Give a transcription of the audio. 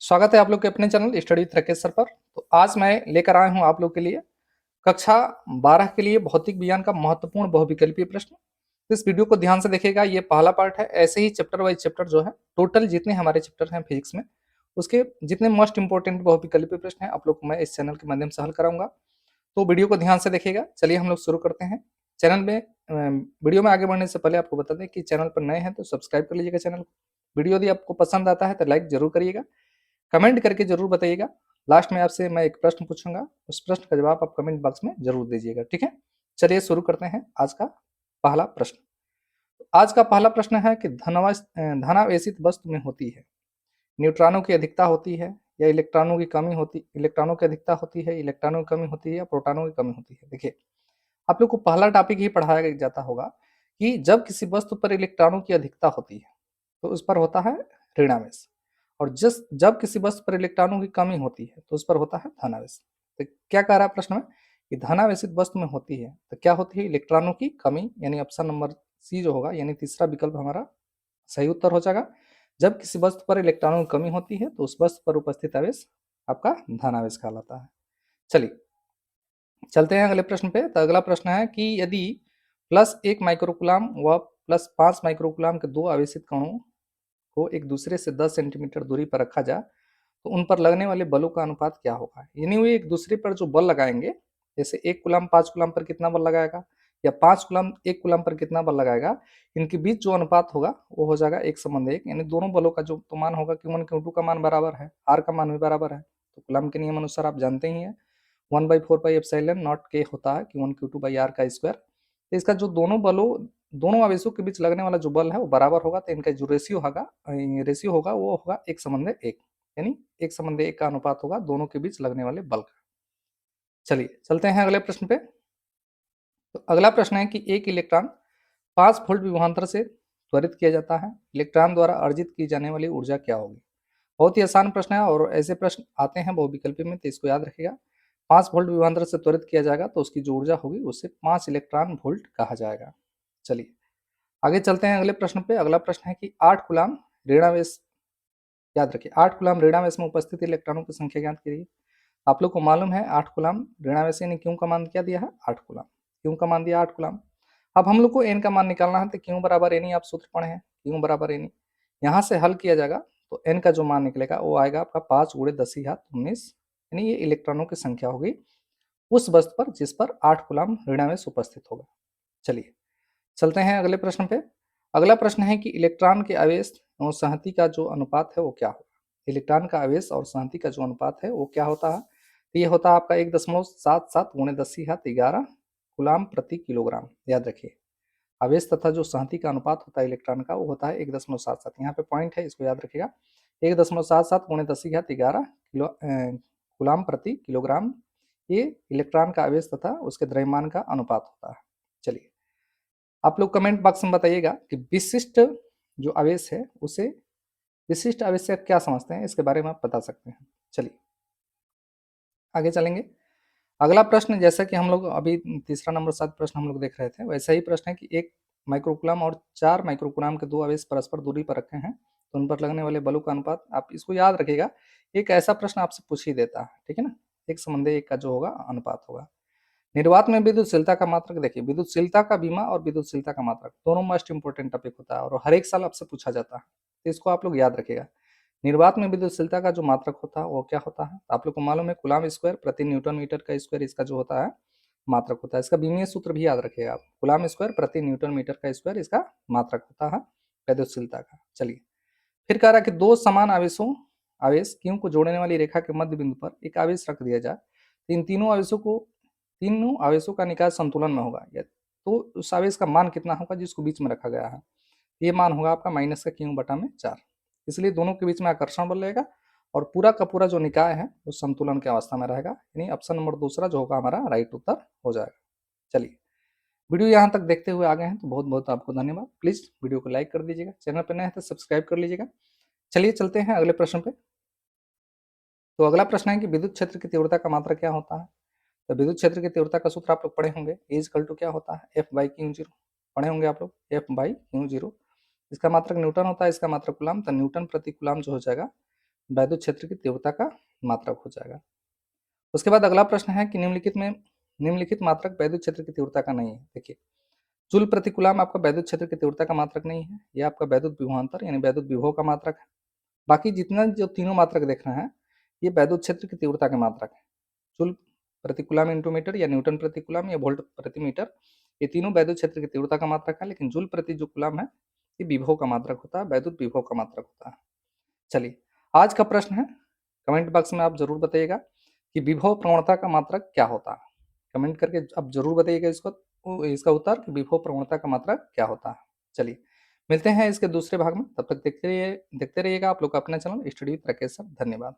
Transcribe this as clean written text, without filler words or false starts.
स्वागत है आप लोग के अपने channel study with Rakesh sir पर। तो आज मैं लेकर आया हूं आप लोग के लिए कक्षा 12 के लिए भौतिक विज्ञान का महत्वपूर्ण बहुविकल्पीय प्रश्न। तो इस वीडियो को ध्यान से देखिएगा, ये पहला पार्ट है। ऐसे ही चैप्टर वाइज चैप्टर जो है, टोटल जितने हमारे चैप्टर हैं फिजिक्स में, उसके जितने मोस्ट इंपोर्टेंट बहुविकल्पीय प्रश्न हैं आप लोग को मैं इस चैनल के माध्यम से हल कराऊंगा। तो वीडियो को ध्यान से देखिएगा। चलिए हम लोग शुरू करते हैं। चैनल में वीडियो में आगे बढ़ने से पहले आपको बता दें कि चैनल पर नए हैं तो सब्सक्राइब कर लीजिएगा चैनल को। वीडियो यदि आपको पसंद आता है तो लाइक जरूर करिएगा, कमेंट करके जरूर बताइएगा। लास्ट में आपसे मैं एक प्रश्न पूछूंगा, उस प्रश्न का जवाब आप कमेंट बॉक्स में जरूर दीजिएगा, ठीक है। चलिए शुरू करते हैं आज का पहला प्रश्न। आज का पहला प्रश्न है कि धनावेशित वस्तु में होती है, न्यूट्रॉनों की अधिकता होती है या इलेक्ट्रॉनों की कमी होती, इलेक्ट्रॉनों की अधिकता होती है, इलेक्ट्रॉनों की कमी होती है या प्रोटॉनों की कमी होती है। देखिए, आप लोग को पहला टॉपिक ही पढ़ाया जाता होगा कि जब किसी वस्तु पर इलेक्ट्रॉनों की अधिकता होती है तो उस पर होता है ऋणावेश, और जब किसी वस्तु पर इलेक्ट्रॉनों की कमी होती है तो उस पर होता है धनावेश। तो क्या कह रहा है प्रश्न में कि धनावेशित वस्तु में होती है तो क्या होती है, इलेक्ट्रॉनों की कमी, यानी ऑप्शन नंबर सी जो होगा, यानी तीसरा विकल्प हमारा सही उत्तर हो जाएगा। जब किसी वस्तु पर इलेक्ट्रॉनों की कमी होती है तो उस वस्तु पर उपस्थित आवेश आपका धनावेश कहलाता है। चलिए चलते हैं अगले प्रश्न पे। तो अगला प्रश्न है कि यदि +1 माइक्रोकुलाम व +5 माइक्रोकुलाम के दो आवेशित कणों को एक दूसरे से 10 सेंटीमीटर दूरी पर रखा जाए तो उन पर लगने वाले बलों का अनुपात क्या होगा। यानी वे एक दूसरे पर जो बल लगाएंगे, जैसे 1 कूलम 5 कूलम पर कितना बल लगाएगा या 5 कूलम 1 कूलम पर कितना बल लगाएगा, इनके बीच जो अनुपात होगा वो हो जाएगा 1:1। यानी दोनों बलों का जो तो मान होगा Q1 Q2 का मान बराबर है, R का मान भी बराबर है। तो कूलम के नियम अनुसार आप जानते ही हैं 1/4πε0 होता है Q1 Q2 बाई R का स्क्वायर। तो इसका जो दोनों आवेशों के बीच लगने वाला जो बल है वो बराबर होगा, तो इनका जो रेशियो होगा वो होगा 1:1, यानी 1:1 का अनुपात होगा दोनों के बीच लगने वाले बल का। चलिए चलते हैं अगले प्रश्न पे। तो अगला प्रश्न है कि एक इलेक्ट्रॉन 5 वोल्ट विभवांतर से त्वरित किया जाता है, इलेक्ट्रॉन द्वारा अर्जित की जाने वाली ऊर्जा क्या होगी। बहुत ही आसान प्रश्न है और ऐसे प्रश्न आते हैं बहुविकल्पी में, तो इसको याद रखिएगा। 5 वोल्ट विभवांतर से त्वरित किया जाएगा तो उसकी जो ऊर्जा होगी उसे 5 इलेक्ट्रॉन वोल्ट कहा जाएगा। चलिए आगे चलते हैं अगले प्रश्न पे। अगला प्रश्न है कि 8 कूलम ऋणावेश, याद रखिए 8 कूलम ऋणावेश में उपस्थित इलेक्ट्रॉनों की संख्या ज्ञात कीजिए। आप लोग को मालूम है 8 कूलम ऋणावेश, यानी क्यों का मान क्या दिया है 8 कूलम, क्यों का मान दिया 8 कूलम। अब हम लोग को एन का मान निकालना है, तो क्यों बराबर एन, आप सूत्र पढ़े हैं क्यों बराबर एन। यहाँ से हल किया जाएगा तो एन का जो मान निकलेगा वो आएगा आपका 5 × 10⁻19, यानी ये इलेक्ट्रॉनों की संख्या होगी उस वस्तु पर जिस पर 8 कूलम ऋणावेश उपस्थित होगा। चलिए चलते हैं अगले प्रश्न पे। अगला प्रश्न है कि इलेक्ट्रॉन के आवेश और संहति का जो अनुपात है वो क्या होगा। इलेक्ट्रॉन का आवेश और संहति का जो अनुपात है वो क्या होता है, तो ये होता है आपका 1.77 × 10⁻11 कूलम प्रति किलोग्राम। याद रखिए आवेश तथा जो संहति का अनुपात होता है इलेक्ट्रॉन का वो होता है 1.77। यहाँ पे पॉइंट है, इसको याद रखिएगा। 1.77 × 10⁻11 कूलम प्रति किलोग्राम, ये इलेक्ट्रॉन का आवेश तथा उसके द्रव्यमान का अनुपात होता है। चलिए आप लोग कमेंट बॉक्स में बताइएगा कि विशिष्ट जो आवेश है उसे विशिष्ट आवेश से क्या समझते हैं, इसके बारे में आप बता सकते हैं। चलिए आगे चलेंगे। अगला प्रश्न, जैसा कि हम लोग अभी तीसरा नंबर 7 प्रश्न हम लोग देख रहे थे, वैसा ही प्रश्न है कि 1 माइक्रोकूलम और 4 माइक्रोकूलम के दो आवेश परस्पर दूरी पर रखे हैं तो उन पर लगने वाले बलों का अनुपात। आप इसको याद रखिएगा, एक ऐसा प्रश्न आपसे पूछ ही देता है, ठीक है ना। 1:1 का जो होगा अनुपात होगा। निर्वात में विद्युतशीलता का मात्रक, देखिए विद्युतशीलता का बीमा और विद्युतशीलता का मात्रक दोनों मोस्ट इंपोर्टेंट टॉपिक होता है और हर एक साल आपसे पूछा जाता है, तो इसको आप लोग याद रखिएगा। निर्वात में विद्युतशीलता का जो मात्रक होता है वो क्या होता है, तो आप लोग को मालूम है कूलम स्क्वायर प्रति न्यूटन मीटर का स्क्वायर इसका जो होता है मात्रक होता है। इसका बीमीय सूत्र भी याद रखिएगा आप, कूलम स्क्वायर प्रति न्यूटन मीटर का स्क्वायर इसका मात्रक होता है विद्युतशीलता का। चलिए फिर कह रहा है कि दो समान आवेश Q को जोड़ने वाली रेखा के मध्य बिंदु पर एक आवेश रख दिया जाए तो इन तीनों आवेशों का निकाय संतुलन में होगा, तो उस आवेश का मान कितना होगा जिसको बीच में रखा गया है। ये मान होगा आपका माइनस का Q/4, इसलिए दोनों के बीच में आकर्षण बल रहेगा और पूरा का पूरा जो निकाय है वो संतुलन की अवस्था में रहेगा, यानी ऑप्शन नंबर दूसरा जो होगा हमारा राइट उत्तर हो जाएगा। चलिए वीडियो यहाँ तक देखते हुए आ गए हैं तो बहुत बहुत आपको धन्यवाद। प्लीज वीडियो को लाइक कर दीजिएगा, चैनल पर नए हैं तो सब्सक्राइब कर लीजिएगा। चलिए चलते हैं अगले प्रश्न पे। तो अगला प्रश्न है कि विद्युत क्षेत्र की तीव्रता का मात्रा क्या होता है। तो विद्युत क्षेत्र की तीव्रता का सूत्र आप लोग पढ़े होंगे, E क्या होता है F/Q0, पढ़े होंगे आप लोग F/Q0। इसका मात्रक न्यूटन होता है, इसका मात्रक कूलम, तो न्यूटन प्रति कूलम जो हो जाएगा वैद्युत क्षेत्र की तीव्रता का मात्रक हो जाएगा। उसके बाद अगला प्रश्न है कि निम्नलिखित मात्रक वैद्युत क्षेत्र की तीव्रता का नहीं है। देखिए, जूल प्रति कूलम आपका वैद्युत क्षेत्र की तीव्रता का मात्रक नहीं है, यह आपका वैद्युत विभवांतर यानी वैद्युत विभव का मात्रक है। बाकी जितना जो तीनों मात्रक देखना है, ये वैद्युत क्षेत्र की तीव्रता के मात्रक है। जूल प्रति कूलम इंटू मीटर या न्यूटन प्रति कूलम या वोल्ट प्रति मीटर, ये तीनों वैद्युत क्षेत्र की तीव्रता का मात्रक है, लेकिन जूल प्रति जो कूलम है, ये विभव का मात्रक होता है, वैद्युत विभव का मात्रक होता है। चलिए, आज का प्रश्न है, कमेंट बॉक्स में आप जरूर बताइएगा कि विभव प्रवणता का मात्रक क्या होता है। कमेंट करके आप जरूर बताइएगा इसका उत्तर कि विभव प्रवणता का मात्रक क्या होता है। चलिए, मिलते हैं इसके दूसरे भाग में, तब तक देखते रहिएगा आप लोग का अपना channel study with Rakesh sir. धन्यवाद।